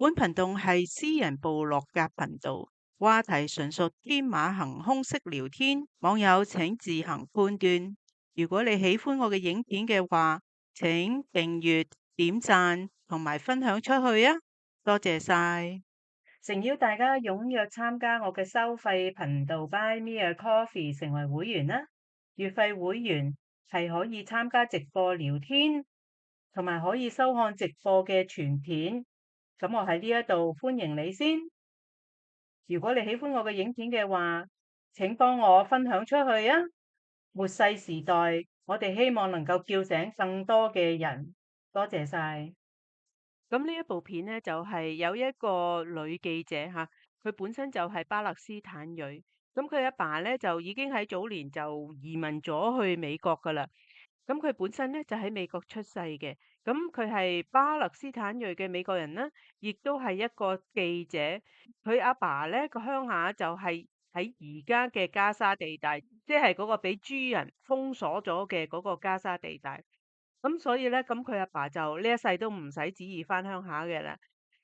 本頻道係私人部落格頻道，話題純屬天馬行空式聊天，網友請自行判斷。如果你喜歡我嘅影片嘅話，請訂閱、點讚同埋分享出去啊！多謝晒。誠邀大家踴躍參加我嘅收費頻道 Buy Me a Coffee 成為會員啦！月費會員係可以參加直播聊天，同埋可以收看直播嘅全片。咁我喺呢一度歡迎你先。如果你喜歡我嘅影片嘅話，請幫我分享出去啊！末世時代，我哋希望能夠叫醒更多嘅人。多謝晒。咁呢一部片呢，就係有一個女記者嚇，佢本身就係巴勒斯坦裔。咁佢阿爸呢，就已經喺早年就移民咗去美國噶啦。咁佢本身咧就喺美國出世嘅，咁佢係巴勒斯坦裔嘅美國人啦，亦都係一個記者。佢阿爸咧個鄉下就係喺而家嘅加沙地帶，即係嗰個俾豬人封鎖咗嘅嗰個加沙地帶。咁所以咧，咁佢阿爸就呢一世都唔使旨意翻鄉下嘅啦。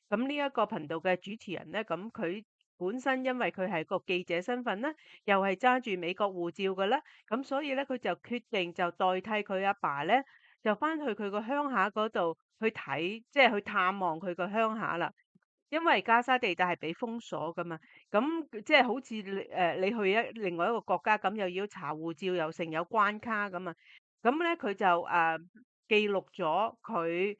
咁呢一個頻道嘅主持人咧，咁佢本身因為佢係個記者身份啦，又係揸住美國護照嘅啦，咁所以咧佢就決定就代替佢阿爸咧，就翻去佢個鄉下嗰度去睇，即係去探望佢個鄉下啦。因為加沙地帶係俾封鎖噶嘛，咁即係好似你去另外一個國家咁，又要查護照，又成有關卡咁啊。咁咧佢就記錄咗佢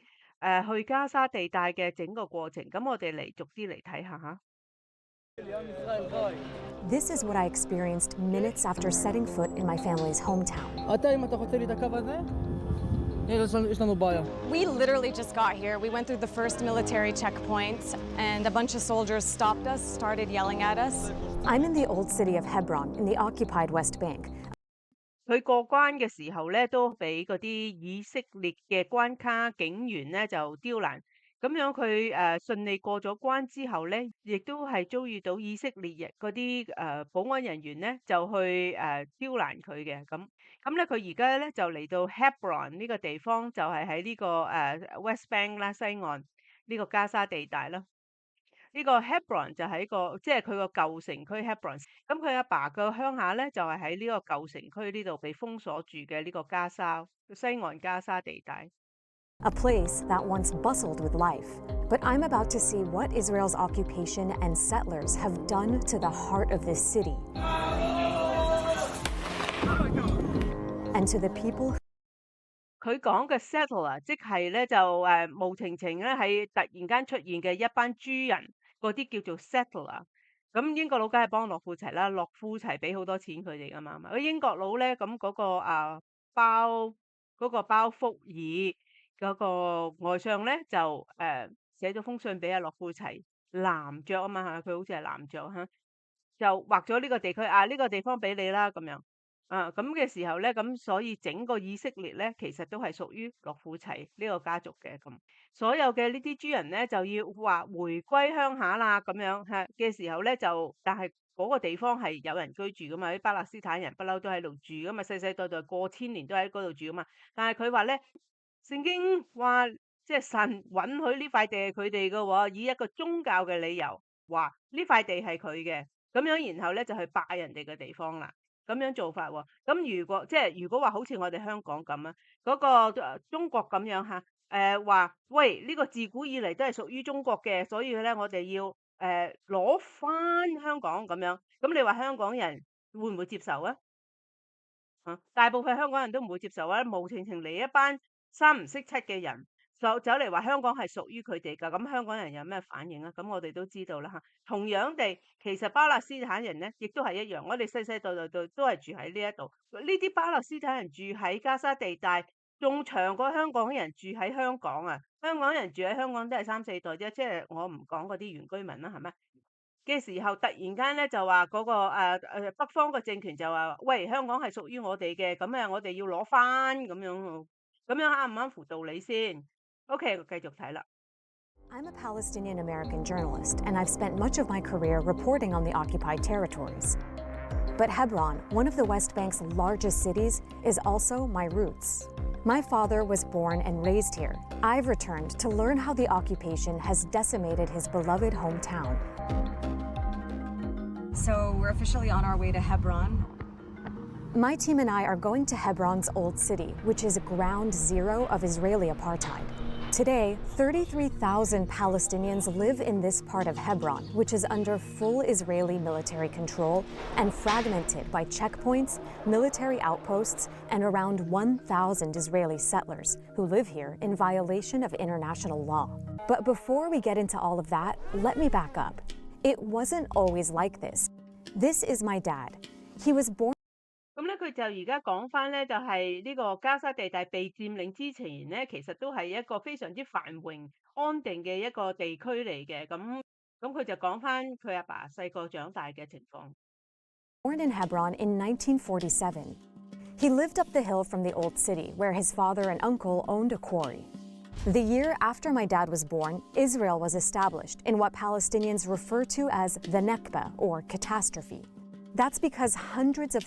去加沙地帶嘅整個過程。咁我哋嚟逐啲嚟睇下嚇。This is what I experienced minutes after setting foot in my family's hometown. We literally just got here. We went through the first military checkpoint, and a bunch of soldiers stopped us, started yelling at us. I'm in the old city of Hebron in the occupied West Bank. 佢過關嘅時候咧，都俾嗰啲以色列嘅關卡警員咧就刁難。咁樣佢順利過咗關之後咧，亦都係遭遇到以色列人嗰啲保安人員咧，就去刁難佢嘅。咁咧，佢而家咧就嚟到 Hebron 呢個地方，就係喺呢個West Bank 啦，西岸呢個加沙地帶啦。呢個 Hebron 就係一個即係佢個舊城區 Hebron。咁佢阿爸個鄉下咧就係喺呢個舊城區呢度被封鎖住嘅呢個加沙西岸加沙地帶。A place that once bustled with life. But I'm about to see what Israel's occupation and settlers have done to the heart of this city. And to the people. 佢講嘅 settler 即係咧就無情情咧係突然間出現嘅一班豬人，嗰啲叫做 settler。咁英國佬梗係幫洛夫齊啦，洛夫齊俾好多錢佢哋噶嘛。嗰英國佬咧咁嗰個包福爾嗰個外相咧就寫咗封信俾阿洛夫齊男爵啊嘛嚇，佢好似係男爵嚇，就劃咗呢個地區呢個地方俾你啦咁樣。咁嘅時候咧，咁所以整個以色列咧，其實都係屬於洛夫齊呢個家族嘅咁。所有嘅呢啲豬人咧，就要話回歸鄉下啦咁樣嚇嘅時候咧，但係嗰個地方係有人居住噶嘛，啲巴勒斯坦人不嬲都喺度住噶嘛，世世代代過千年都喺嗰度住噶嘛。但係佢話咧，聖經話即係神允許呢塊地係佢哋嘅喎，以一個宗教嘅理由話呢塊地係佢嘅，咁樣然後咧就去霸人哋嘅地方啦。咁樣做法喎，咁如果話好似我哋香港咁啊，嗰個中國咁樣嚇，話喂呢個自古以嚟都係屬於中國嘅，所以咧我哋要攞翻香港咁樣，咁你話香港人會唔會接受啊？大部分香港人都唔會接受啊，無情情嚟一班三唔識七嘅人。走嚟話香港係屬於佢哋㗎，咁香港人有咩反應啊？咁我哋都知道啦嚇。同樣地，其實巴勒斯坦人咧，亦都係一樣。我哋世世代代都係住喺呢一度。呢啲巴勒斯坦人住喺加沙地帶，仲長過香港人住喺香港啊！香港人住喺香港都係3、4代啫，即係我唔講嗰啲原居民啦，係咪？嘅時候突然間咧就話嗰個北方個政權就話：喂，香港係屬於我哋嘅，咁我哋要攞翻咁樣，咁樣啱唔啱乎道理先？OK， 繼續睇啦。I'm a Palestinian American journalist, and I've spent much of my career reporting on the occupied territories. But Hebron, one of the West Bank's largest cities, is also my roots. My father was born and raised here. I've returned to learn how the occupation has decimated his beloved hometown. So we're officially on our way to Hebron. My team and I are going to Hebron's Old City, which is ground zero of Israeli apartheid. Today, 33,000 Palestinians live in this part of Hebron, which is under full Israeli military control and fragmented by checkpoints, military outposts, and around 1,000 Israeli settlers who live here in violation of international law. But before we get into all of that, let me back up. It wasn't always like this. This is my dad. He was born. 咁咧，佢就而家講翻咧，就係呢個加沙地帶被佔領之前咧，其實都係一個非常之繁榮安定嘅一個地區嚟嘅。咁佢就講翻佢阿爸細個長大嘅情況。Born in Hebron in 1947. He lived up the hill from the Old City, where his father and uncle owned a quarry. The year after my dad was born, Israel was established in what Palestinians refer to as the Nakba, or catastrophe. That's because hundreds of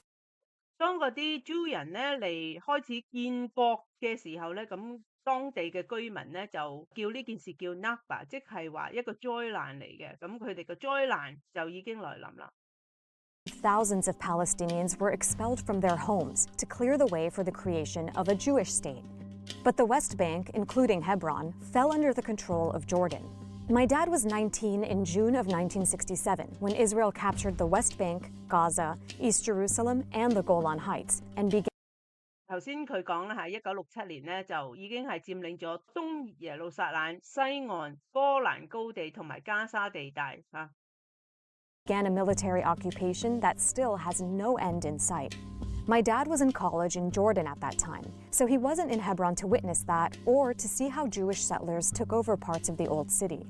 當嗰啲 Jew 人咧嚟開始建國嘅時候咧，咁當地嘅居民咧就叫呢件事叫 Nakba， 即係話一個災難嚟嘅。咁佢哋嘅災難就已經來臨啦。Thousands of Palestinians were expelled from their homes to clear the way for the creation of a Jewish state. But the West Bank, including Hebron, fell under the control of Jordan. My dad was 19 in June of 1967 when Israel captured the West Bank, Gaza, East Jerusalem, and the Golan Heights and began. 頭先佢講啦，係1967年咧就已經係佔領咗東耶路撒冷、西岸、哥蘭高地同埋加沙地帶嚇。Began a military occupation that still has no end in sight. My dad was in college in Jordan at that time, so he wasn't in Hebron to witness that or to see how Jewish settlers took over parts of the Old City.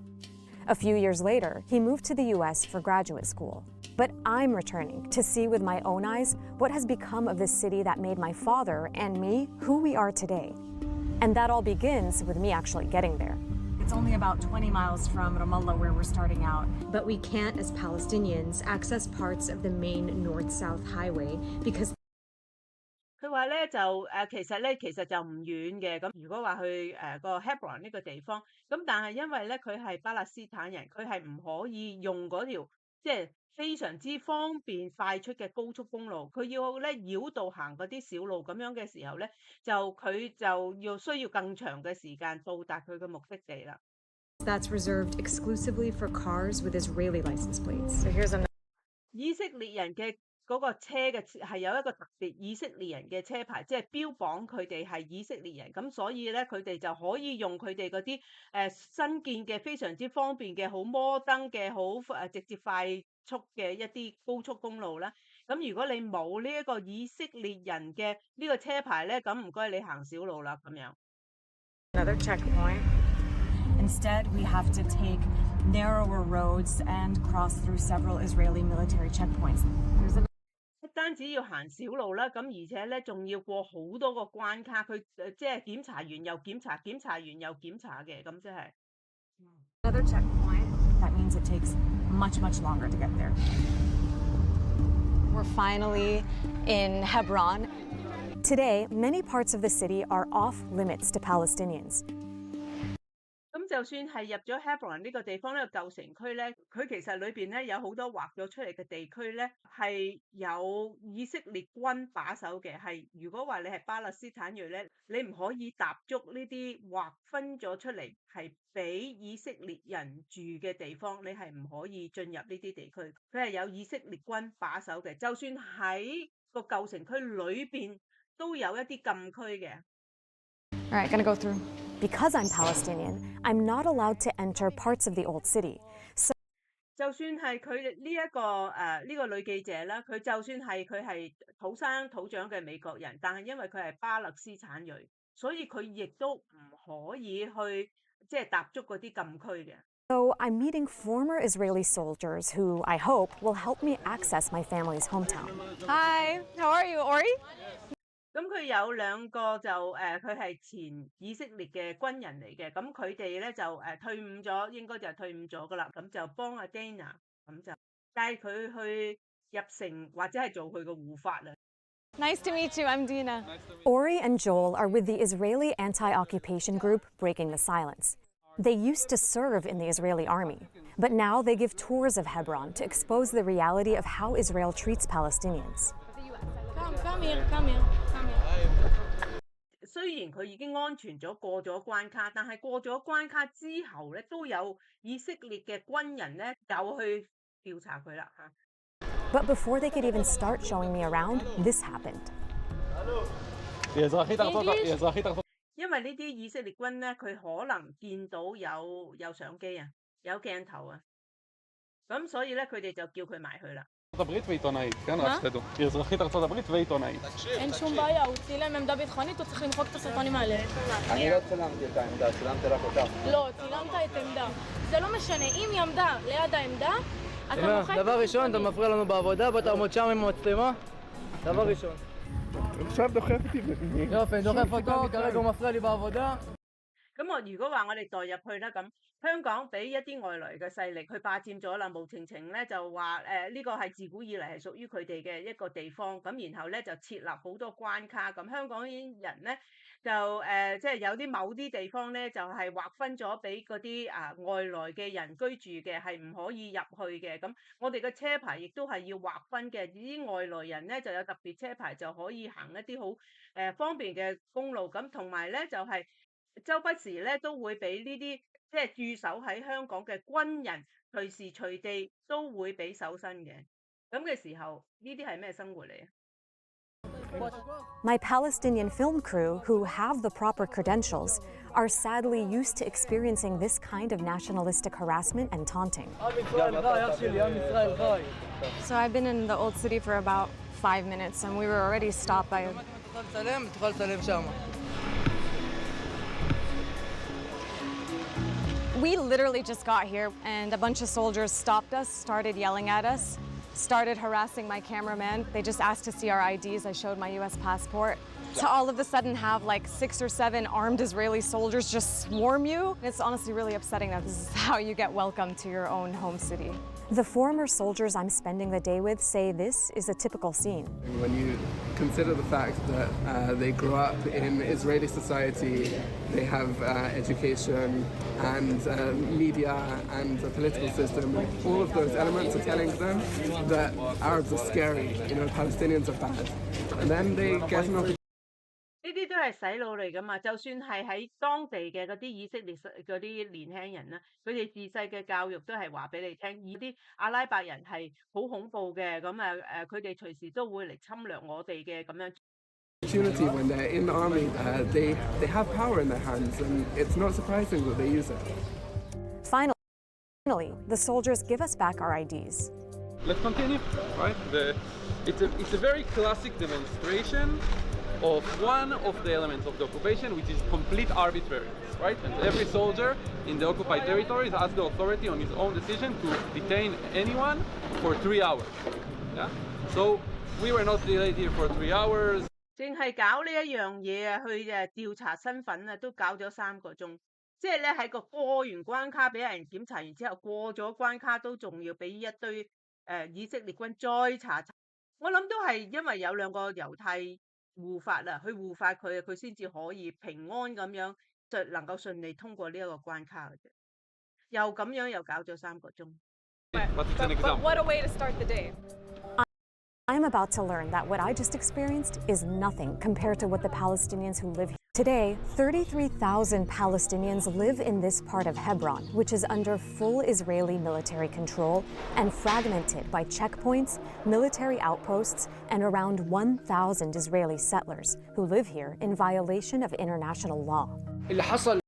A few years later, he moved to the US for graduate school. But I'm returning to see with my own eyes what has become of this city that made my father and me who we are today. And that all begins with me actually getting there. It's only about 20 miles from Ramallah where we're starting out. But we can't, as Palestinians, access parts of the main north-south highway because 佢話咧就其實就唔遠嘅。咁如果話去個 Hebron 呢個地方，咁但係因為咧佢係巴勒斯坦人，佢係唔可以用嗰條即係非常之方便快速嘅高速公路，佢要咧繞道行嗰啲小路咁樣嘅時候咧，佢就要需要更長嘅時間到達佢嘅目的地啦。That's reserved exclusively for cars with Israeli license plates. So here's another. 以色列人嘅嗰個車嘅係有一個特別以色列人嘅車牌，即係標榜佢哋係以色列人，咁所以咧佢哋就可以用佢哋嗰啲新建嘅非常之方便嘅好摩登嘅好直接快速嘅一啲高速公路啦。咁如果你冇呢一個以色列人嘅呢個車牌咧，咁唔該你行小路啦咁樣。Another checkpoint. Instead, we have to take narrower roads and cross through several Israeli military checkpoints. 不單止要行小路啦，咁而且咧仲要過好多個關卡，佢即係檢查完又檢查，檢查完又檢查嘅，咁即係。Another checkpoint. That means it takes much, much longer to get there. We're finally in Hebron. Today, many parts of the city are off limits to Palestinians. 咁就算係入咗 Hebron 呢個地方呢個舊城區咧，佢其實裏邊咧有好多劃咗出嚟嘅地區咧，係有以色列軍把守嘅。係如果話你係巴勒斯坦裔咧，你唔可以踏足呢啲劃分咗出嚟係俾以色列人住嘅地方，你係唔可以進入呢啲地區。佢係有以色列軍把守嘅，就算喺個舊城區裏邊都有一啲禁區嘅。All right, gonna go through. Because I'm Palestinian, I'm not allowed to enter parts of the Old City. So 就算係佢呢個女記者啦，佢就算係佢係土生土長嘅美國人，但係因為佢係巴勒斯坦裔，所以佢亦都唔可以去即係踏足嗰啲禁區嘅。I'm meeting former Israeli soldiers who, I hope, will help me access my family's hometown. Hi, how are you, Ori? 咁佢有兩個就佢係前以色列嘅軍人嚟嘅，咁佢哋咧就退伍咗，應該就係退伍咗噶啦，咁就幫阿 Dana 咁就帶佢去入城或者係做佢嘅護法啦。Nice to meet you. I'm Dina. Ori and Joel are with the Israeli anti-occupation group Breaking the Silence. They used to serve in the Israeli army, but now they give tours of Hebron to expose the reality of how Israel treats Palestinians. Come here. 雖然佢已經安全咗過咗關卡，但係過咗關卡之後咧，都有以色列嘅軍人咧有去調查佢啦嚇。But before they could even start showing me around, this happened. 因為呢啲以色列軍咧，佢可能見到有相機啊，有鏡頭啊，咁所以咧佢哋就叫佢埋去啦。הברית ועיתונאית, כן? רק שתדעו. היא אזרחית ארצות הברית ועיתונאית. אין שום בעיה, הוא צילם עמדה ביטחונית, הוא צריך למחוק את הסרטונים האלה. אני לא צילמתי את העמדה, צילמתי רק אותך. לא, צילמת את עמדה. זה לא משנה, אם היא עמדה ליד העמדה, אתה מוחק... דבר ראשון, אתה מפריע לנו בעבודה, בוא תעמוד שם עם המצלמה. דבר ראשון. עכשיו דוחף אותי. יופי, דוחף אותו, כרגע הוא מפריע לי בעבודה. 咁如果話我哋代入去咧，咁香港俾一啲外來嘅勢力去霸佔咗啦，無情情咧就話呢個係自古以嚟係屬於佢哋嘅一個地方，咁然後咧就設立好多關卡，咁香港人咧就即係有啲某啲地方咧就係劃分咗俾嗰啲外來嘅人居住嘅，係唔可以入去嘅。咁我哋嘅車牌亦都係要劃分嘅，啲外來人咧就有特別車牌就可以行一啲好方便嘅公路，咁同埋咧就係周不時咧都會俾呢啲即係駐守喺香港嘅軍人隨時隨地都會俾搜身嘅。咁嘅時候，呢啲係咩生活嚟啊？ My Palestinian film crew, who have the proper credentials, are sadly used to experiencing this kind of nationalistic harassment and taunting. So I've been in the old city for about 5 minutes and we were already stopped by... We literally just got here and a bunch of soldiers stopped us, started yelling at us, started harassing my cameraman. They just asked to see our IDs. I showed my US passport. To all of a sudden have like 6 or 7 armed Israeli soldiers just swarm you. It's honestly really upsetting that this is how you get welcomed to your own home city. The former soldiers I'm spending the day with say this is a typical scene. When you consider the fact that they grew up in Israeli society, they have education and media and the political system, all of those elements are telling them that Arabs are scary, Palestinians are bad. And then they get an opportunity. 呢啲都係洗腦嚟㗎嘛，就算係喺當地嘅嗰啲以色列嗰啲年輕人啦，佢哋自細嘅教育都係話俾你聽，而啲阿拉伯人係好恐怖嘅，咁佢哋隨時都會嚟侵略我哋嘅咁樣。Opportunity when they're in the army, they have power in their hands, and it's not surprising that they use it. Finally, the soldiers give us back our IDs. Let's continue, right? It's a very classic demonstration of one of the elements of the occupation, which is complete arbitrariness, right? And every soldier in the occupied territories has the authority on his own decision to detain anyone for 3 hours. Yeah? So we were not delayed here for 3 hours. 淨係搞呢一樣嘢啊，去調查身份啊，都搞咗3個鐘。即係咧喺個過完關卡俾人檢查完之後，過咗關卡都仲要俾一堆以色列軍再查。我諗都係因為有2個猶太護法啊，去護法佢，佢先至可以平安咁樣就能夠順利通過呢一個關卡嘅啫。又咁樣又搞咗3個鐘。But what a way to start the day. I'm about to learn that what I just experienced is nothing compared to what the Palestinians who live here. Today, 33,000 Palestinians live in this part of Hebron, which is under full Israeli military control and fragmented by checkpoints, military outposts, and around 1,000 Israeli settlers who live here in violation of international law. اللي حصل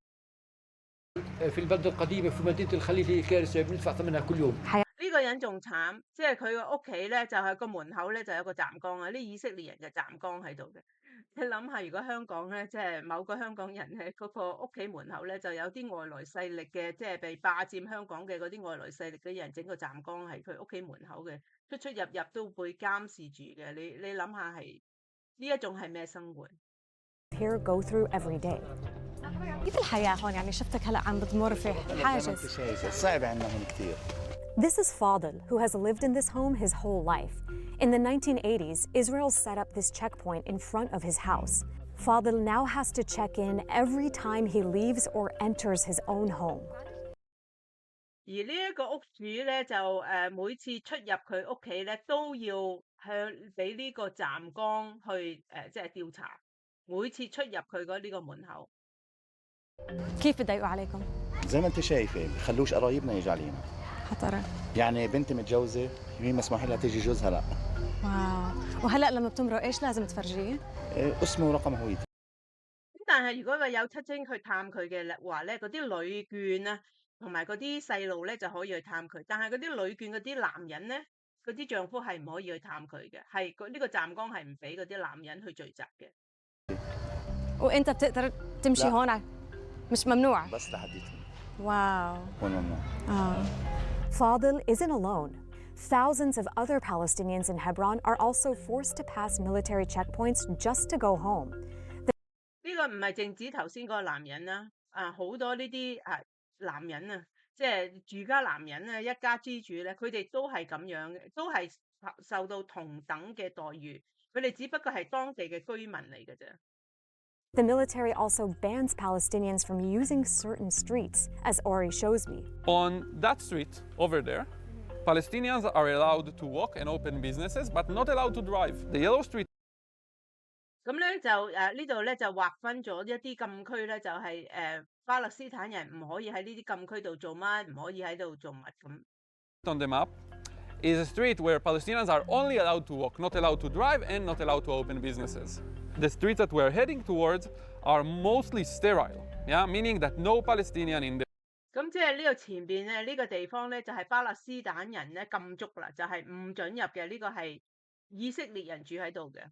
في البلدة القديمة في مدينة الخليل كارثة بندفع ثمنها كل يوم. 呢個人仲慘，即係佢個屋企咧就係個門口咧就有個站崗啊，啲以色列人嘅站崗喺度嘅。你諗下，如果香港咧，即係某個香港人咧，嗰個屋企門口咧就有啲外來勢力嘅，即係被霸佔香港嘅嗰啲外來勢力嘅人整個站崗喺佢屋企門口嘅，出出入入都會監視住嘅。你諗下係呢一種係咩生活 Here go through every day. كيف الحياة هون؟ يعني شفتك هلا عم بتمر في حاجز. صعب عندنا هون كثير. This is Fadl, who has lived in this home his whole life. In the 1980s, Israel set up this checkpoint in front of his house. Fadl now has to check in every time he leaves or enters his own home. 而呢一個屋主咧就每次出入佢屋企咧都要向俾呢個站崗去即係調查，每次出入佢嗰呢個門口。كيف بتضايقوا عليكم؟ زي ما انت شايفه بخلوش قرايبنا يجي علينا. خطرة. يعني بنتي متجوزه مين مسموح لها تيجي جوزها لا. واو. وهلا لما بتمرق ايش لازم تفرجيه؟ اسمه ورقم هويته.但係如果有七精去探佢嘅話咧，嗰啲女眷啊，同埋嗰啲細路咧就可以去探佢，但係嗰啲女眷嗰啲男人咧，嗰啲丈夫係唔可以去探佢嘅，係呢個站崗係唔俾嗰啲男人去聚集嘅。وانت بتقدر تمشي هون مش ممنوع؟ بس لحديتهم. واو. هون ممنوع. Fadl isn't alone. Thousands of other Palestinians in Hebron are also forced to pass military checkpoints just to go home. 呢個唔係淨止頭先嗰個男人啦，好多呢啲男人啊，即係住家男人啊，一家之主咧，佢哋都係咁樣嘅，都係受到同等嘅待遇，佢哋只不過係當地嘅居民嚟嘅啫。The military also bans Palestinians from using certain streets, as Ori shows me. On that street over there, Palestinians are allowed to walk and open businesses, but not allowed to drive. The yellow street. 咁咧就呢度咧就劃分咗一啲禁區咧，就係巴勒斯坦人唔可以喺呢啲禁區度做乜，唔可以喺度做乜咁。On the map is a street where Palestinians are only allowed to walk, not allowed to drive, and not allowed to open businesses. The streets that we're heading towards are mostly sterile, yeah, meaning that no Palestinian in the 咁即係呢度前邊咧呢個地方咧就係巴勒斯坦人咧禁足啦，就係唔准入嘅。呢個係以色列人住喺度嘅。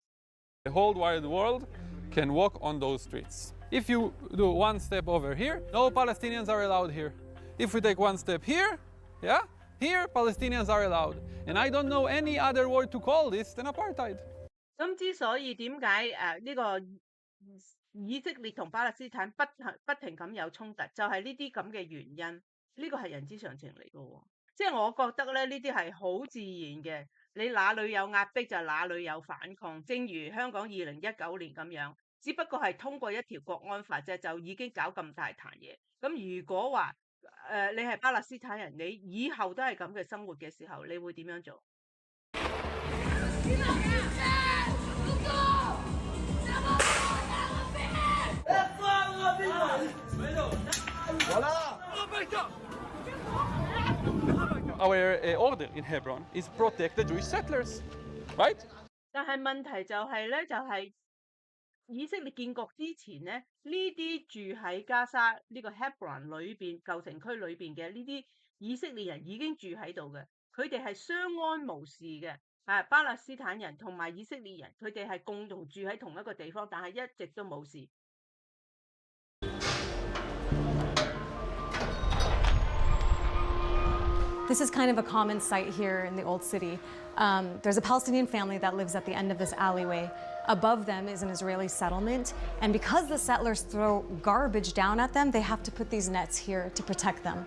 The whole wide world can walk on those streets. If you do one step over here, no Palestinians are allowed here. If we take one step here, yeah, here Palestinians are allowed. And I don't know any other word to call this than apartheid. 咁之所以點解呢個以色列同巴勒斯坦不停咁有衝突，就係呢啲咁嘅原因。呢個係人之常情嚟嘅喎，即係我覺得咧呢啲係好自然嘅。你哪裏有壓迫就哪裏有反抗，正如香港2019年咁樣，只不過係通過一條國安法啫，就已經搞咁大壇嘢。咁如果話你係巴勒斯坦人，你以後都係咁嘅生活嘅時候，你會點樣做？Our order in Hebron is protect the Jewish settlers, right? 但係問題就係咧，就係以色列建國之前咧，呢啲住喺加沙呢個 Hebron 裏邊舊城區裏邊嘅呢啲以色列人已經住喺度嘅，佢哋係相安無事嘅。巴勒斯坦人同埋以色列人，佢哋係共同住喺同一個地方，但係一直都冇事。This is kind of a common sight here in the old city. There's a Palestinian family that lives at the end of this alleyway. Above them is an Israeli settlement, and because the settlers throw garbage down at them, they have to put these nets here to protect them.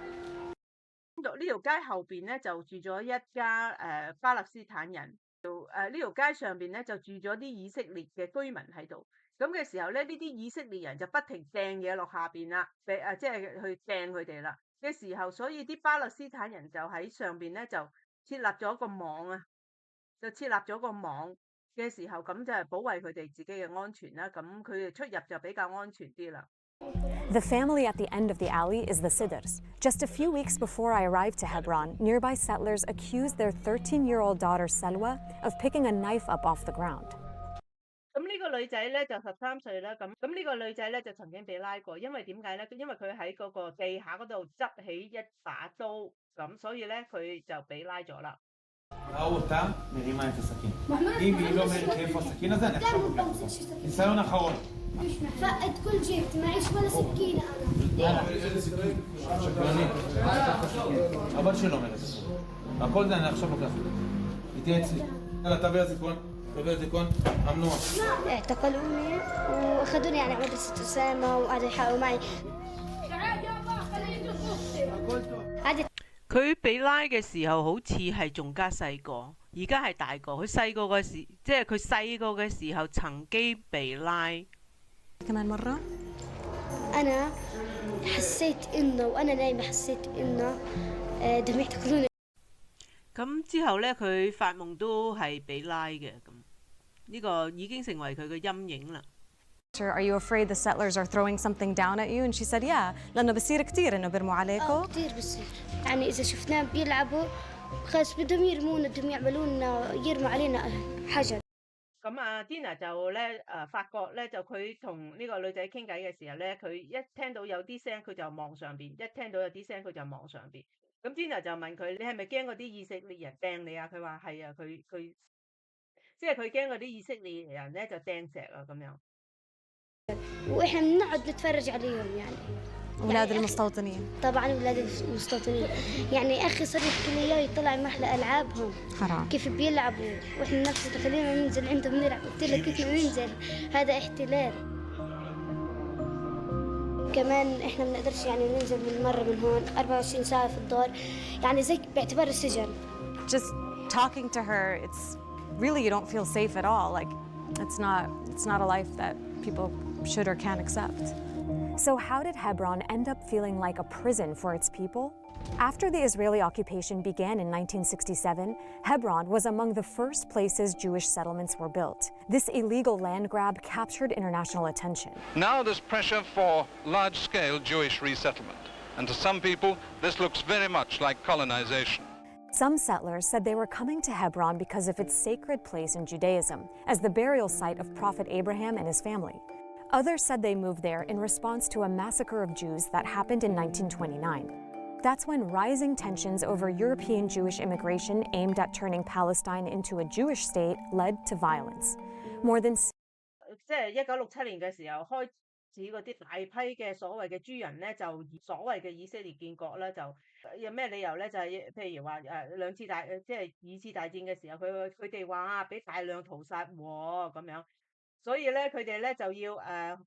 呢條街後邊咧就住咗一家巴勒斯坦人，呢條街上邊咧就住咗啲以色列嘅居民喺度。咁嘅時候咧，呢啲以色列人就不停掟嘢落下邊啦，即係去掟佢哋啦嘅時候，所以啲巴勒斯坦人就喺上邊咧就設立咗個網啊，就設立咗個網嘅時候，咁就係保衞佢哋自己嘅安全啦。咁佢哋出入就比較安全啲啦。The family at the end of the alley is the Sidrs. Just a few weeks before I arrived to Hebron, nearby settlers accused their 13-year-old daughter Selwa of picking a knife up off the ground. 咁呢個女仔咧就13歲啦，咁呢個女仔咧就曾經被拉過，因為點解咧？因為佢喺嗰個地下嗰度執起一把刀，咁所以咧佢就被拉咗啦。אותה מרימה את הסכין. אם היא לא אומרת איפה הסכין הזה, אני עכשיו לוקח אותה. ניסיון אחרון. فقد كل جبت معيش ولا سكينة أنا. איזה סכין? שקרנית. הבת שלו אומרת. הכל זה אני עכשיו לוקח אותה. היא תהיה אצלי. יאללה, תביא הזיכרון. تبع زيكون ممنوع. اعتقلوني واخذوني يعني مدرسة أسامة وقعدوا يحاولوا معي. 佢被拉嘅時候好似係仲加細個，而家係大個。佢細個嘅時，即係佢細個嘅時候曾經被拉。كمان مرة؟ أنا حسيت إنه وأنا نايمة حسيت إنه دمعت كلون. 咁之後呢，佢發夢都係被拉嘅，咁呢個已經成為佢嘅陰影啦。Are you afraid the settlers are throwing something down at you? And she said, yeah, لأنه بصير كتير إنه بيرموا عليكم. كتير بصير. يعني إذا شفناهم بيلعبوا خلاص بدهم يرمونا بدهم يعملوا لنا يرموا علينا حجر. 咁啊 Dina 就咧發覺咧，就佢同呢個女仔傾偈嘅時候咧，佢一聽到有啲聲佢就望上邊，一聽到有啲聲佢就望上邊。咁 Dina 就問佢：你係咪驚嗰啲以色列人掟你啊？佢話係啊，佢即係佢驚嗰啲以色列人咧就掟石啊咁樣。وإحنا بنقعد نتفرج عليهم يعني. أولاد المستوطنين. طبعا أولاد المستوطنين. يعني أخي صار يحكي لي إياه يطلع محل ألعابهم. حرام. كيف بيلعبوا وإحنا نفس خلينا ننزل عندهم نلعب. قلت له كيف ننزل؟ هذا احتلال. كمان إحنا ما بنقدرش يعني ننزل من مرة من هون 24 ساعة في الدار يعني زي باعتبار السجن. Just talking to her, it's really you don't feel safe at all. Like it's not a life that people should or can accept. So how did Hebron end up feeling like a prison for its people? After the Israeli occupation began in 1967, Hebron was among the first places Jewish settlements were built. This illegal land grab captured international attention. Now there's pressure for large-scale Jewish resettlement. And to some people, this looks very much like colonization. Some settlers said they were coming to Hebron because of its sacred place in Judaism, as the burial site of Prophet Abraham and his family. Others said they moved there in response to a massacre of Jews that happened in 1929. That's when rising tensions over European Jewish immigration aimed at turning Palestine into a Jewish state led to violence. More than 即係1967年嘅時候開始嗰啲大批嘅所謂嘅豬人咧，就所謂嘅以色列建國咧，就有咩理由咧？就係、譬如話兩次大即係二次大戰嘅時候，佢哋話啊，俾大量屠殺喎咁樣。所以咧，佢哋咧就要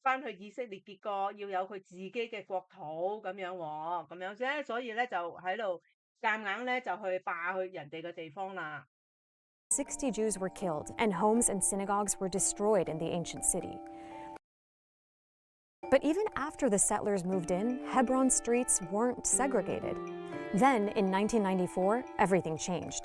翻去以色列結國，要有佢自己嘅國土咁樣喎，咁樣啫。所以咧就喺度夾硬咧就去霸去人哋嘅地方啦。60 Jews were killed and homes and synagogues were destroyed in the ancient city. But even after the settlers moved in, Hebron streets weren't segregated. Then, in 1994, everything changed.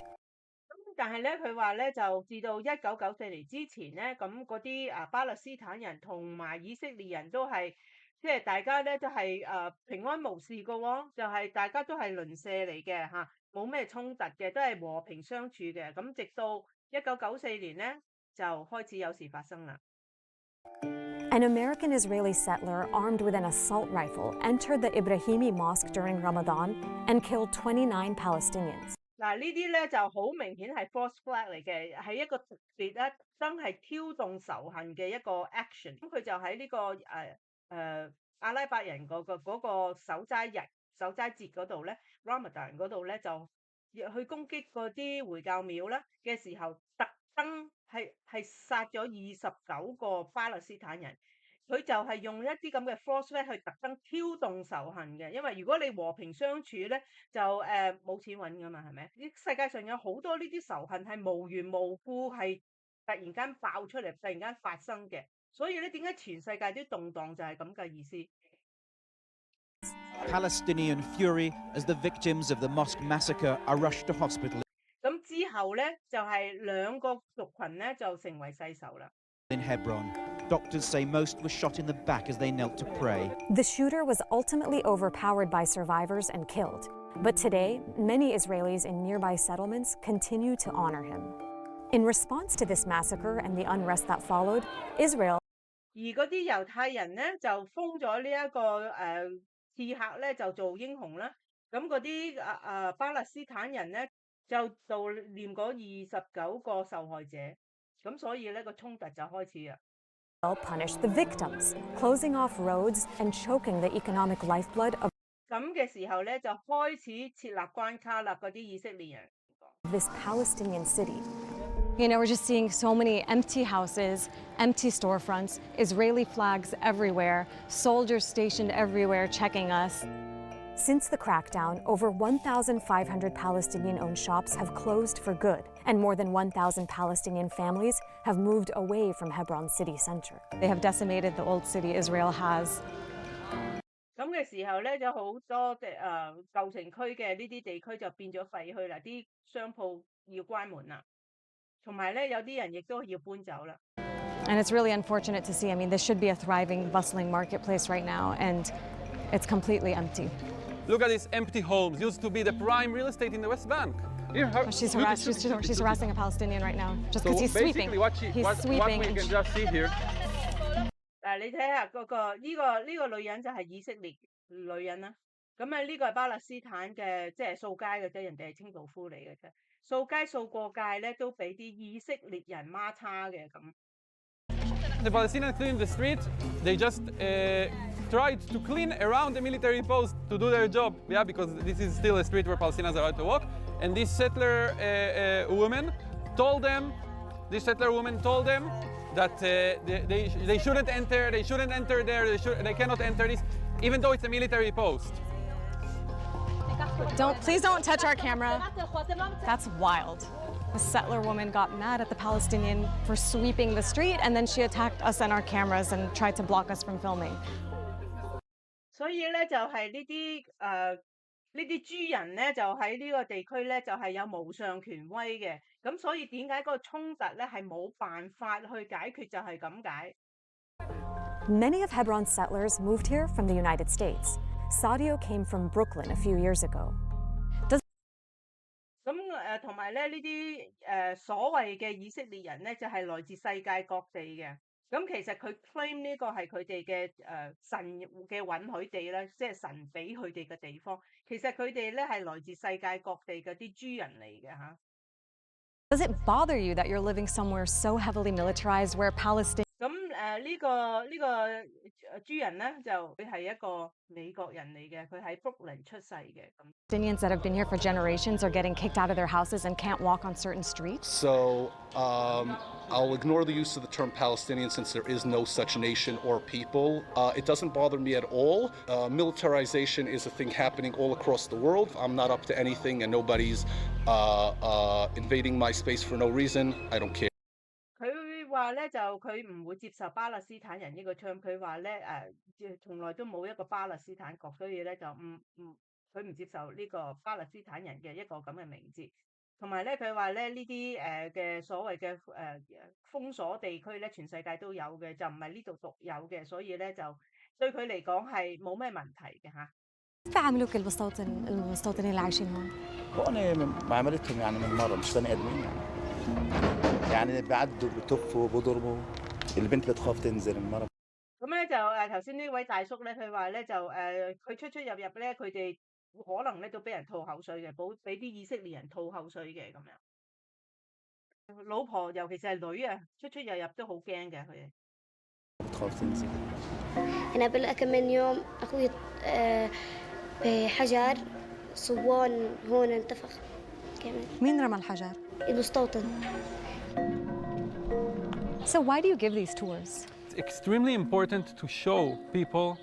但係咧，佢話咧就至到1994年之前咧，咁嗰啲巴勒斯坦人同埋以色列人都係即係大家咧都係平安無事嘅喎，就係、大家都係鄰舍嚟嘅嚇，冇咩衝突嘅，都係和平相處嘅。咁直到1994年咧就開始有事發生啦。An American Israeli settler armed with an assault rifle entered the Ibrahimi Mosque during Ramadan and killed 29 Palestinians. 嗱，呢啲咧就好明顯係 false flag 嚟嘅，係一個特別咧真係挑動仇恨嘅一個 action。咁佢就喺呢、個阿拉伯人嗰個守齋節嗰度咧 ，Ramadan 嗰度咧就去攻擊嗰啲回教廟咧嘅時候，特登係殺咗29個巴勒斯坦人。佢就係用一啲咁嘅 force 咧去特登挑動仇恨嘅，因為如果你和平相處咧，就冇錢揾噶嘛，係咪？世界上有好多呢啲仇恨係無緣無故係突然間爆出嚟，突然間發生嘅，所以咧點解全世界都動盪就係咁嘅意思。Palestinian fury as the victims of the mosque massacre are rushed to hospital. 咁之後咧就係兩個族群咧就成為世仇啦。In Hebron, doctors say most were shot in the back as they knelt to pray. The shooter was ultimately overpowered by survivors and killed. But today, many Israelis in nearby settlements continue to honor him. In response to this massacre and the unrest that followed, Israel 而嗰啲猶太人咧就封咗呢一個刺客咧就做英雄啦，咁嗰啲巴勒斯坦人咧就悼念嗰29個受害者，咁所以咧個衝突就開始啦。punished the victims, closing off roads and choking the economic lifeblood of 咁嘅時候咧就開始設立關卡啦，嗰啲以色列人。this Palestinian city. You know, we're just seeing so many empty houses, empty storefronts, Israeli flags everywhere, soldiers stationed everywhere checking us. Since the crackdown, over 1,500 Palestinian-owned shops have closed for good, and more than 1,000 Palestinian families have moved away from Hebron city center. They have decimated the old city Israel has. 咁嘅時候咧，就好多舊城區嘅呢啲地區就變咗廢墟啦，啲商鋪要關門啦，同埋咧有啲人亦都要搬走啦。And it's really unfortunate to see. I mean, this should be a thriving, bustling marketplace right now, and it's completely empty. Look at these empty homes. Used to be the prime real estate in the West Bank. Here, She's harassing a Palestinian right now, just because he's sweeping. What we can just see here. 嗱，你睇下嗰個呢個女人就係以色列女人啦。咁啊，呢個係巴勒斯坦嘅，即係掃街嘅啫，人哋係清道夫嚟嘅啫。掃街掃過界咧，都俾啲以色列人孖叉嘅咁。The Palestinians clean the street. They just tried to clean around the military post to do their job. Yeah, because this is still a street where Palestinians are allowed to walk. And this settler woman told them that they shouldn't enter. They shouldn't enter there. They cannot enter this, even though it's a military post. Please don't touch our camera. That's wild. The settler woman got mad at the Palestinian for sweeping the street, and then she attacked us and our cameras and tried to block us from filming. 所以咧就係呢啲豬人咧就喺呢個地區咧就係有無上權威嘅，咁所以點解嗰個衝突咧係冇辦法去解決就係咁解。Many of Hebron's settlers moved here from the United States. Sadio came from Brooklyn a few years ago. 咁同埋咧呢啲所謂嘅以色列人咧就係來自世界各地嘅。咁其實佢 claim 呢個係佢哋嘅神嘅允許地咧，即係神俾佢哋嘅地方。其實佢哋咧係來自世界各地嘅啲豬人嚟嘅嚇。Does it bother you that you're living somewhere so heavily militarized where Palestinians? 咁呢個豬人咧就佢係一個美國人嚟嘅，佢喺 Brooklyn 出世嘅咁。Palestinians that have been here for generations are getting kicked out of their houses and can't walk on certain streets? So I'll ignore the use of the term Palestinian since there is no such nation or people. It doesn't bother me at all. Militarization is a thing happening all across the world. I'm not up to anything and nobody's invading my space for no reason. I don't care. 佢話咧就佢唔會接受巴勒斯坦人呢個 term， 佢話咧從來都冇一個巴勒斯坦國，所以咧就佢唔接受呢個巴勒斯坦人嘅一個咁嘅名字。同埋咧，佢話咧呢啲嘅所謂嘅封鎖地區咧，全世界都有嘅，就唔係呢度獨有嘅，所以咧就對佢嚟講係冇咩問題嘅嚇。كيف عاملوك المستوطنين اللي عايشين هون؟ هون معاملتهم يعني من مرة مش بني آدمين يعني بيعدوا بتفوا بضربوا البنت بتخاف تنزل المرة. 咁咧就頭先呢位大叔咧，佢話咧就佢出入咧，佢哋可能咧都俾人吐口水嘅，俾啲以色列人吐口水嘅咁樣。老婆尤其是係女啊，出入都好驚嘅佢哋。بتخاف تنزل. أنا قبل كم من يوم أخوي بحجر صوان هون انتفخ كمان. مين رمى الحجر؟ المستوطن. So why do you give these tours? It's extremely important to show people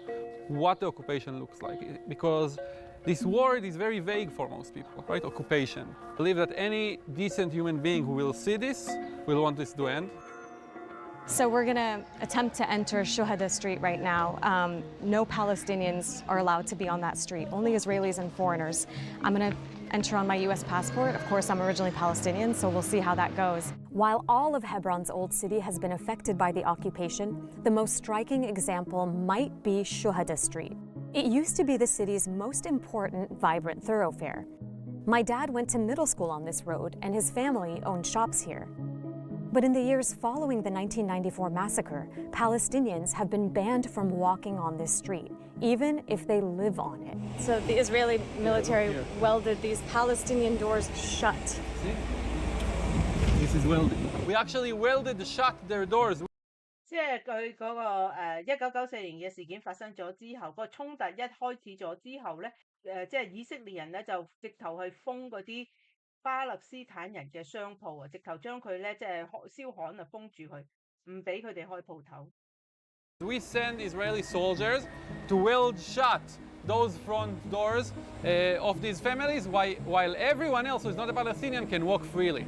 what the occupation looks like, because this word is very vague for most people, right? Occupation. I believe that any decent human being who will see this will want this to end. So we're going to attempt to enter Shuhada Street right now. No Palestinians are allowed to be on that street, only Israelis and foreigners. I'm going to enter on my US passport. Of course, I'm originally Palestinian, so we'll see how that goes. While all of Hebron's old city has been affected by the occupation, the most striking example might be Shuhada Street. It used to be the city's most important, vibrant thoroughfare. My dad went to middle school on this road, and his family owned shops here. But in the years following the 1994 massacre, Palestinians have been banned from walking on this street, even if they live on it. So the Israeli military welded these Palestinian doors shut. See? This is welded. We actually welded shut their doors. 即係佢嗰個1994年嘅事件發生咗之後，個衝突一開始咗之後咧，即係以色列人咧就直頭去封嗰啲巴勒斯坦人嘅商鋪啊，直頭將佢咧即係燒焊啊封住佢，唔俾佢哋開鋪頭。We send Israeli soldiers to weld shut those front doors of these families, while everyone else who is not a Palestinian can walk freely.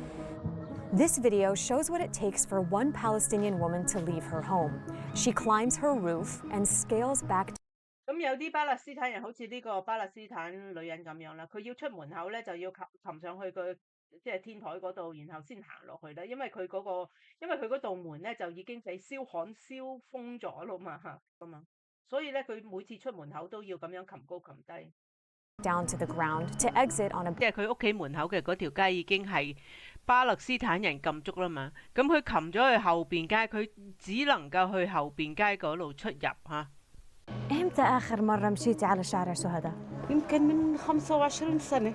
This video shows what it takes for one Palestinian woman to leave her home. She climbs her roof and scales back. 咁有啲巴勒斯坦人好似呢個巴勒斯坦女人咁樣啦，佢要出門口咧就要擒上去個即係天台嗰度，然後先行落去啦。因為佢嗰道門咧就已經俾燒焊燒封咗啦嘛嚇咁啊，所以咧佢每次出門口都要咁樣擒高擒低。Down to the ground to exit on a. 即係佢屋企門口嘅嗰條街已經係巴勒斯坦人禁足啦嘛，咁佢擒咗去後邊街，佢只能夠去後邊街嗰度出入嚇。إمتى آخر مرة مشيتي على شارع شهداء؟ يمكن من 25 سنة.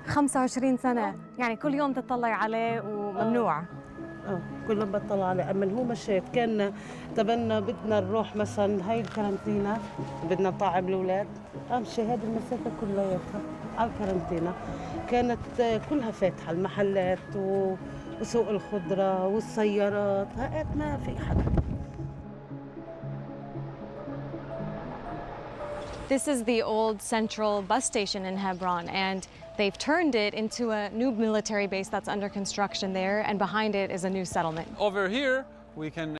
25 سنة، يعني كل يوم تطلعي عليه وممنوع. كل يوم بطلع عليه، أما هو مشيت كان تبنا بدنا نروح مثلا هاي الكارنتينا، بدنا نطعم الأولاد، أمشي هذه المسافة كلياتها على الكارنتينا، كانت كلها فاتحة المحلات وسوق الخضرة والسيارات، هات ما في حد. This is the old central bus station in Hebron, and they've turned it into a new military base that's under construction there, and behind it is a new settlement. Over here, we can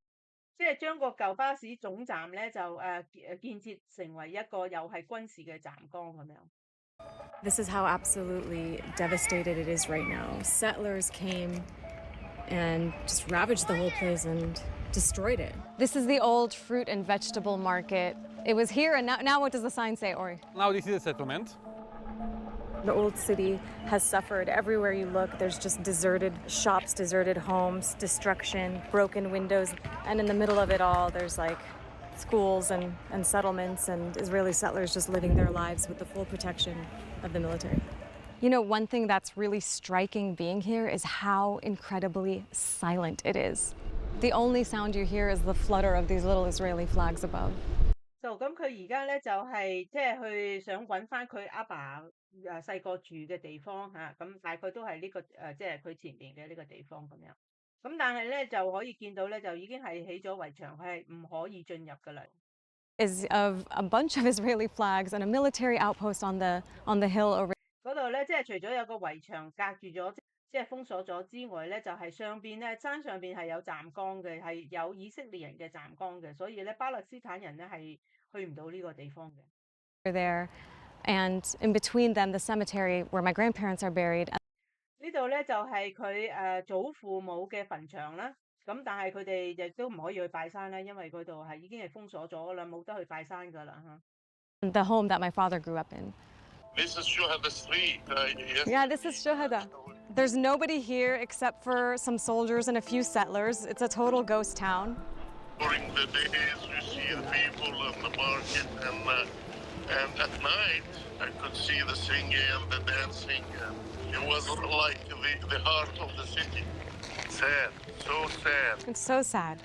即係將個舊巴士總站咧就建設成為一個又係軍事嘅站崗咁樣。This is how absolutely devastated it is right now. Settlers came and just ravaged the whole place and destroyed it. This is the old fruit and vegetable market. It was here, and now what does the sign say, Ori? Now this is a settlement. The old city has suffered. Everywhere you look, there's just deserted shops, deserted homes, destruction, broken windows. And in the middle of it all, there's like schools and settlements and Israeli settlers just living their lives with the full protection of the military. You know, one thing that's really striking being here is how incredibly silent it is. The only sound you hear is the flutter of these little Israeli flags above. 就咁佢而家咧就係即係去想揾翻佢阿爸細個住嘅地方嚇，咁大概都係呢個即係佢前邊嘅呢個地方咁樣。咁但係咧就可以見到咧就已經係起咗圍牆，佢係唔可以進入㗎啦。Is of a bunch of Israeli flags and a military outpost on the hill over. 嗰度咧即係除咗有個圍牆隔住咗，即係封鎖咗之外咧，就係上邊咧山上邊係有站崗嘅，係有以色列人嘅站崗嘅，所以咧巴勒斯坦人咧係去唔到呢個地方嘅。There, and in between them, the cemetery where my grandparents are buried. 呢度咧就係佢祖父母嘅墳場啦。咁但係佢哋亦都唔可以去拜山啦，因為嗰度係已經係封鎖咗啦，冇得去拜山㗎啦嚇。The home that my father grew up in. This is Shuhada Street. Yeah, this is Shuhada. There's nobody here except for some soldiers and a few settlers. It's a total ghost town. During the days, you see the people in the market, and at night, I could see the singing and the dancing. It was like the heart of the city. Sad, so sad. It's so sad.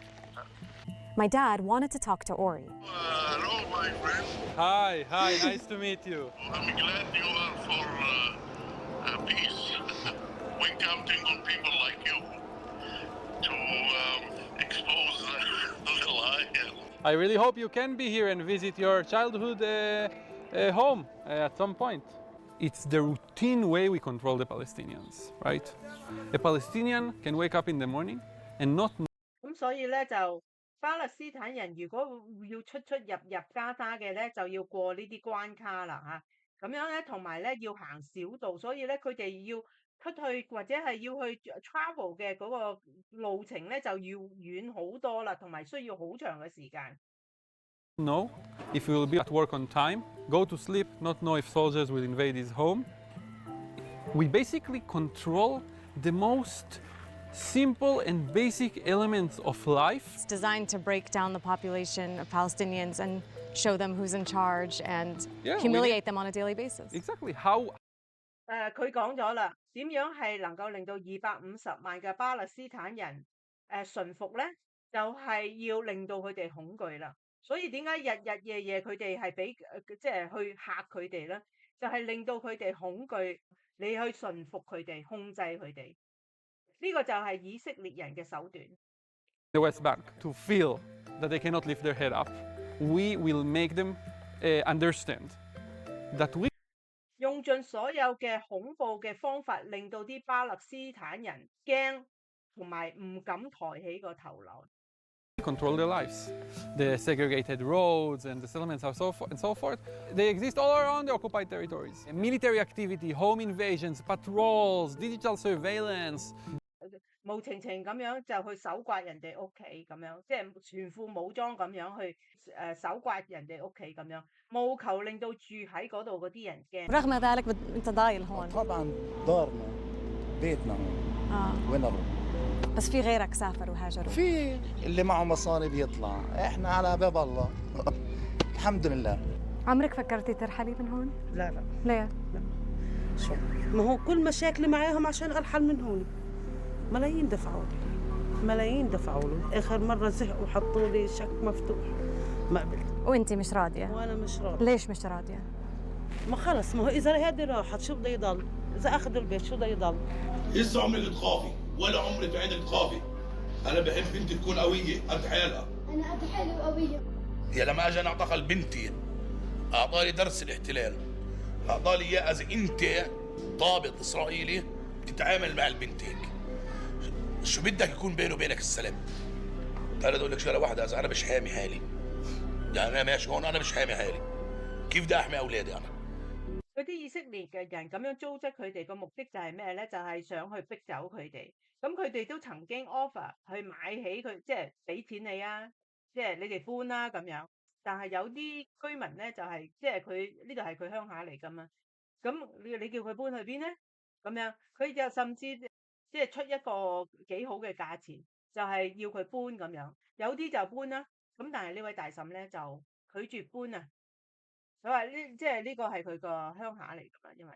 My dad wanted to talk to Ori. Hello, my friend. Hi, nice to meet you. I'm glad you are for peace. When counting on people like you to expose the lion. I really hope you can be here and visit your childhood home at some point. It's the routine way we control the Palestinians, right? A Palestinian can wake up in the morning and not. 咁所以咧就巴勒斯坦人如果要出入加沙嘅咧，就要過呢啲關卡啦嚇。咁樣咧，同埋咧要行小道，所以咧佢哋要出去或者係要去 travel 嘅嗰個路程咧就要遠好多啦，同埋需要好長嘅時間。Know if we will be at work on time, go to sleep, not know if soldiers will invade his home. We basically control the most simple and basic elements of life. It's designed to break down the population of Palestinians and show them who's in charge and humiliate them on a daily basis. Exactly. How? 佢講咗啦，點樣係能夠令到250萬嘅巴勒斯坦人順服咧？就係要令到佢哋恐懼啦。所以點解日日夜夜佢哋係俾即係去嚇佢哋咧？就係令到佢哋恐懼，你去順服佢哋，控制佢哋。呢個就係以色列人嘅手段。The West Bank to feel that they cannot lift their head up. We will make them understand that we 用盡所有嘅恐怖嘅方法，令到啲巴勒斯坦人驚同埋唔敢抬起個頭來。control their lives. The segregated roads and the settlements are so forth. They exist all around the occupied territories. Military activity, home invasions, patrols, digital surveillance. 無情情咁樣就去搜刮人哋屋企咁樣，即係全副武裝咁樣去搜刮人哋屋企咁樣，務求令到住喺嗰度嗰啲人驚。رغم ذلك أنت ضايل هون. طبعا دارنا بيتنا وين نروح؟ بس في غيرك سافر وهاجروا. في اللي معه مصاري بيطلع، احنا على باب الله. الحمد لله. عمرك فكرتي ترحلي من هون؟ لا لا. ليه؟ لا. شو؟ ما هو كل مشاكلي معاهم عشان ارحل من هون. ملايين دفعوا لي. ملايين دفعوا له، اخر مره زهقوا وحطوا لي شك مفتوح. ما قبلت. وانتي مش راضيه؟ وانا مش راضيه. ليش مش راضيه؟ ما خلص، ما هو اذا هذه راحت شو بده يضل؟ اذا اخذوا البيت شو بده يضل؟ لسه عمرك تخافي ولا عمرك عندك تخافي. انا بحب بنتي تكون قويه قد حالها. انا قد حالي وقويه. يا لما اجى اعتقل بنتي اعطاني درس الاحتلال. اعطاني اياه اذا انت ضابط اسرائيلي بتتعامل مع البنت هيك. شو بدك يكون بيني وبينك السلام؟ انا بدي اقول لك شغله واحده، اذا انا مش حامي حالي، يعني انا ماشي هون انا مش حامي حالي، كيف بدي احمي اولادي انا؟嗰啲以色列嘅人咁樣糟質佢哋個目的就係咩咧？就係想去逼走佢哋。咁佢哋都曾經 offer 去買起佢，即係俾錢你啊，即係你哋搬啦咁樣。但係有啲居民咧就係即係佢呢度係佢鄉下嚟㗎嘛，咁你叫佢搬去邊咧？咁樣佢就甚至即係出一個幾好嘅價錢，就係要佢搬咁樣。有啲就搬啦，咁但係呢位大嬸咧就拒絕搬啊。佢話呢即係呢個係佢個鄉下嚟㗎嘛，因為